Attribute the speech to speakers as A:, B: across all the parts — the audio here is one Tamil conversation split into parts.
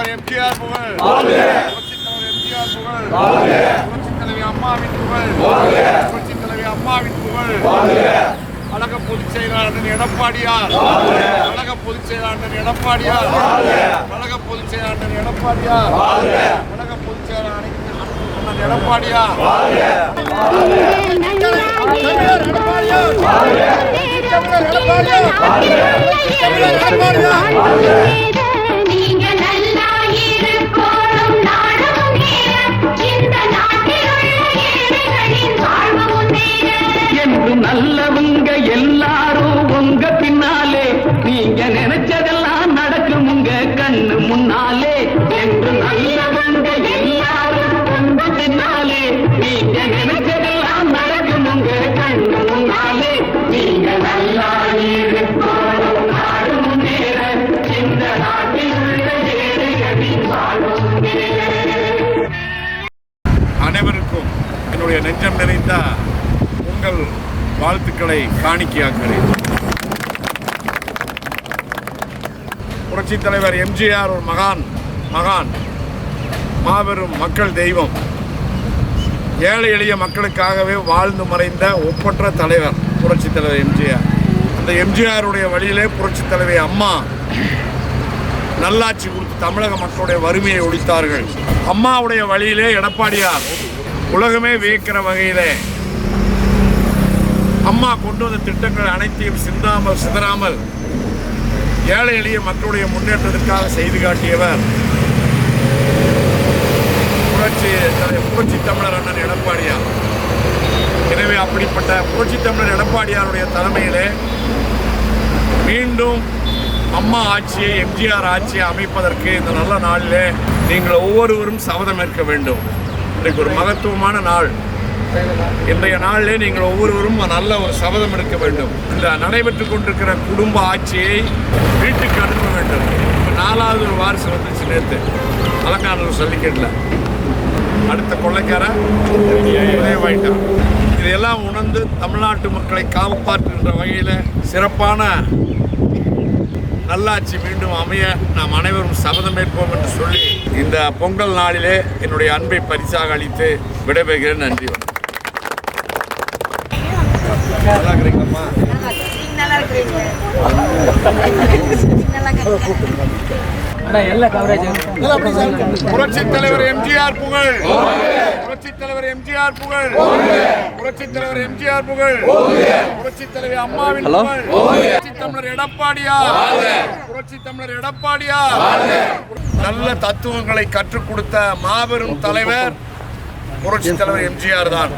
A: தலைவர் எம்ஜிஆர் புகழ், புரட்சித் தலைவர் எம்ஜிஆர் புகழ், புரட்சித் தலைவி அம்மாவின் புகழ், புரட்சித் தலைவி அம்மாவின் புகழ். கழக பொதுச் செயலாளர் எடப்பாடியார், கழக பொதுச் செயலாளர் எடப்பாடியார், கழக பொதுச் செயலாளர் எடப்பாடியார், கழக பொதுச் செயலாளர் எடப்பாடியார்.
B: நல்லவங்க எல்லாரும் உங்க பின்னாலே, நீங்க நினைச்சதெல்லாம் நடக்கும் உங்க கண்ணு முன்னாலே. என்று நல்லவங்க எல்லாரும் உங்க பின்னாலே, நீங்க நினைச்சதெல்லாம் நடக்கும் உங்க கண்ணு முன்னாலே. நீங்க நல்லா இருக்கணும், நாடு முன்னேற, இந்த நாட்டில் உள்ள ஏழைகளின் வாழ்வு முன்னேற.
A: அனைவருக்கும் என்னுடைய நெஞ்சம் நிறைந்த உங்கள் வாழ்த்துக்களை காணிக்கையாக்கிறேன். புரட்சித் தலைவர் எம்ஜிஆர் ஒரு மகான், மாபெரும் மக்கள் தெய்வம். ஏழை எளிய மக்களுக்காகவே வாழ்ந்து மறைந்த ஒப்பற்ற தலைவர் புரட்சித் தலைவர் எம்ஜிஆர். அந்த எம்ஜிஆருடைய வழியிலே புரட்சித் தலைவி அம்மா நல்லாட்சி கொடுத்து தமிழக மக்களுடைய வறுமையை ஒழித்தார்கள். அம்மாவுடைய வழியிலே எடப்பாடியார் உலகமே வியக்கிற வகையிலே அம்மா கொண்டு வந்த திட்டங்கள் அனைத்தையும் சிதறாமல் ஏழை எளிய மக்களுடைய முன்னேற்றத்திற்காக செய்து காட்டியவர் புரட்சி தமிழர் அண்ணன் எடப்பாடியார். எனவே அப்படிப்பட்ட புரட்சி தமிழர் எடப்பாடியாருடைய தலைமையிலே மீண்டும் அம்மா ஆட்சியை, எம்ஜிஆர் ஆட்சியை அமைப்பதற்கு இந்த நல்ல நாளிலே நீங்கள் ஒவ்வொருவரும் சபதம் ஏற்க வேண்டும். இன்றைக்கு ஒரு மகத்துவமான நாள். இன்றைய நாளிலே நீங்கள் ஒவ்வொருவரும் நல்ல ஒரு சபதம் எடுக்க வேண்டும். இந்த நடைபெற்றுக் கொண்டிருக்கிற குடும்ப ஆட்சியை வீட்டுக்கு அனுப்ப வேண்டும். இப்போ 4வது ஒரு வாரிசு வந்துச்சு நேற்று அலங்காநல்லூர் ஜல்லிக்கட்டில். அடுத்த கொள்ளைக்காரன் உதயமாயிட்டான். இதையெல்லாம் உணர்ந்து தமிழ்நாட்டு மக்களை காப்பாற்றுகின்ற வகையில் சிறப்பான நல்லாட்சி மீண்டும் அமைய நாம் அனைவரும் சபதம் ஏற்போம் என்று சொல்லி இந்த பொங்கல் நாளிலே என்னுடைய அன்பை பரிசாக அளித்து விடைபெறுகிறேன். நன்றி. நல்லா இருக்கிறீங்களா? புரட்சித் தலைவர் எம்ஜிஆர் புகழ், புரட்சித் தலைவர் எம்ஜிஆர் புகழ், புரட்சித் தலைவர் எம்ஜிஆர் புகழ், புரட்சித் தலைவர் அம்மாவின் புகழ், புரட்சித் தமிழர் எடப்பாடியார், புரட்சித் தமிழர் எடப்பாடியார். நல்ல தத்துவங்களை கற்றுக் கொடுத்த மாபெரும் தலைவர் புரட்சித் தலைவர் எம்ஜிஆர் தான்.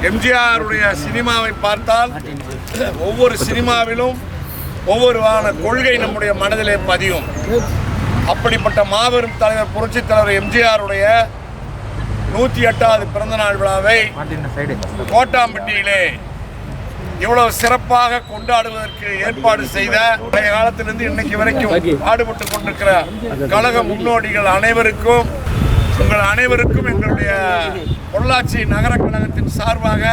A: எம்ஜிஆருடைய சினிமாவை பார்த்தால் ஒவ்வொரு சினிமாவிலும் ஒவ்வொரு கொள்கை நம்முடைய மனதிலே பதியும். அப்படிப்பட்ட மாபெரும் தலைவர் புரட்சித் தலைவர் எம்ஜிஆருடைய 108வது பிறந்தநாள் விழாவை கோட்டாம்பட்டியிலே இவ்வளவு சிறப்பாக கொண்டாடுவதற்கு ஏற்பாடு செய்த பழைய காலத்திலிருந்து இன்னைக்கு வரைக்கும் பாடுபட்டு கொண்டிருக்கிற கழக முன்னோடிகள் அனைவருக்கும், உங்கள் அனைவருக்கும் எங்களுடைய பொள்ளாச்சி நகர கழகத்தின் சார்பாக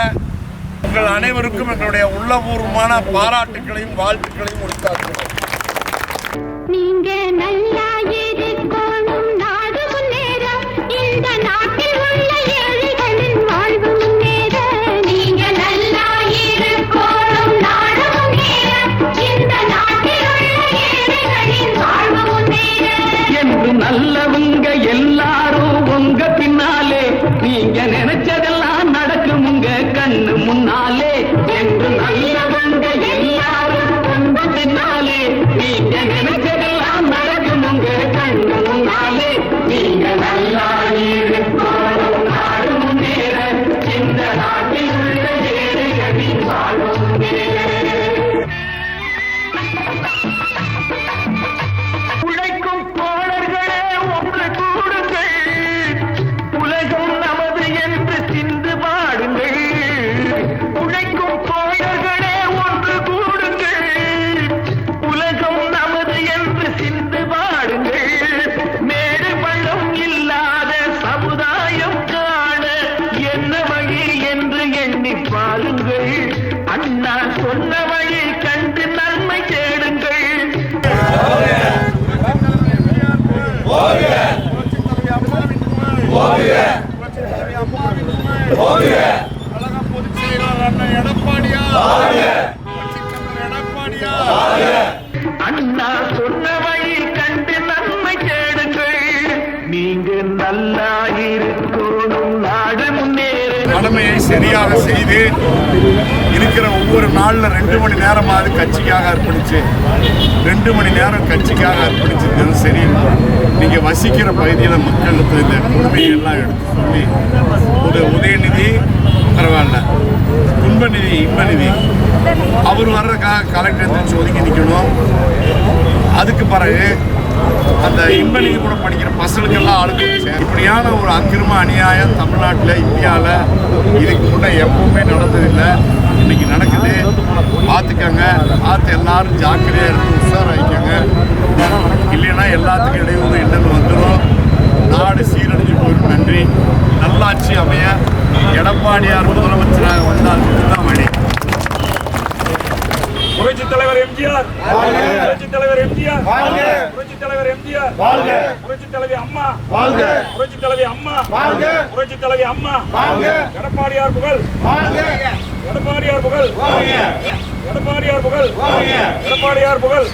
A: உங்கள் அனைவருக்கும் எங்களுடைய உள்ளபூர்வமான பாராட்டுகளையும் வாழ்த்துக்களையும் உரித்தாக்குகிறோம்.
C: நீங்க நல்லா இருக்கணும், நாடு முன்னேற, இந்த நாட்டில் உள்ள ஏழைகளின் வாழ்வு முன்னேற. நீங்க நல்லா இருக்கணும், நாடு முன்னேற, இந்த நாட்டில் உள்ள ஏழைகளின் வாழ்வு முன்னேற.
B: என்று நல்லவங்க எல்லாரும் உங்க பின்னாலே, நீங்க நினைச்சதெல்லாம் நடக்கும் உங்க கண்ணு முன்னாலே. என்று நல்லவங்க எல்லாரும் உங்க பின்னாலே, நீங்க நினைச்சதெல்லாம் நடக்கும் உங்க கண்ணு முன்னாலே. நீங்க நல்லா இருக்கணும், நாடு முன்னேற, இந்த நாட்டில் உள்ள ஏழைகளின் வாழ்வு முன்னேற. உழைக்கும் தோழர்களே ஒன்று கூடுங்கள், உலகம் நமது என்று சிந்து பாடுங்கள். உழைக்கும் தோழர்களே ஒன்று கூடுங்கள், உலகம் நமது என்று சிந்து பாடுங்கள். மேடு பள்ளம் இல்லாத சமுதாய
A: புரட்சித் தலைவி அம்மாவின் புகழ். புரட்சித் தலைவி அம்மாவின் புகழ். கழக பொதுச் செயலாளர் அண்ணன் எடப்பாடியார். புரட்சித் தலைவர் எடப்பாடியார்.
B: அண்ணா சொன்ன வழி கண்டு நன்மை தேடுங்கள். நீங்க நல்லா இருக்கணும், நாடு முன்னேற.
A: கடமையை சரியாக செய்து இருக்கிற ஒவ்வொரு நாள்ல 2 மணி நேரமாவது கட்சிக்காக அர்ப்பணிச்சு 2 மணி நேரம் கட்சிக்காக அர்ப்பணிச்சு தினசரி நீங்க வசிக்கிற பகுதியில் மக்களுக்கு இந்த உண்மையெல்லாம் எடுத்து சொல்லி உதயநிதி பரவாயில்ல, துன்பநிதி இன்பநிதி அவர் வர்றதுக்காக கலெக்டர் வச்சு ஒதுக்கி நிற்கணும். அதுக்கு பிறகு அந்த இன்பநிதி கூட படிக்கிற பசங்களுக்கெல்லாம் ஆளுக்கு இப்படியான ஒரு அக்கிரம அநியாயம் தமிழ்நாட்டில் இந்தியாவில் இதுக்கு முன்னே எப்பவுமே நடந்ததில்லை. இன்னைக்கு நடக்குது. பார்த்துக்கங்க, பார்த்து எல்லாரும் ஜாக்கிரதையாக இருந்து உஷாராயிக்கங்க. இல்லைன்னா எல்லாத்துக்கும் இடையூறு இன்னும் வந்துடும். நாடு சீரழிஞ்சு போயிடும். நன்றி. நல்லாட்சி அமைய எடப்பாடியார் முதலமைச்சராக வந்தால் மட்டும்தான் வழி.
D: புரட்சித் தலைவர் எம்ஜிஆர், புரட்சித் தலைவர் எம்ஜிஆர், புரட்சித் தலைவர் எம்ஜிஆர், புரட்சித் தலைவி அம்மா, புரட்சித் தலைவி அம்மா, புரட்சித் தலைவி அம்மா, எடப்பாடியார் புகழ், எடப்பாடியார் புகழ், எடப்பாடியார் புகழ், எடப்பாடியார் புகழ்.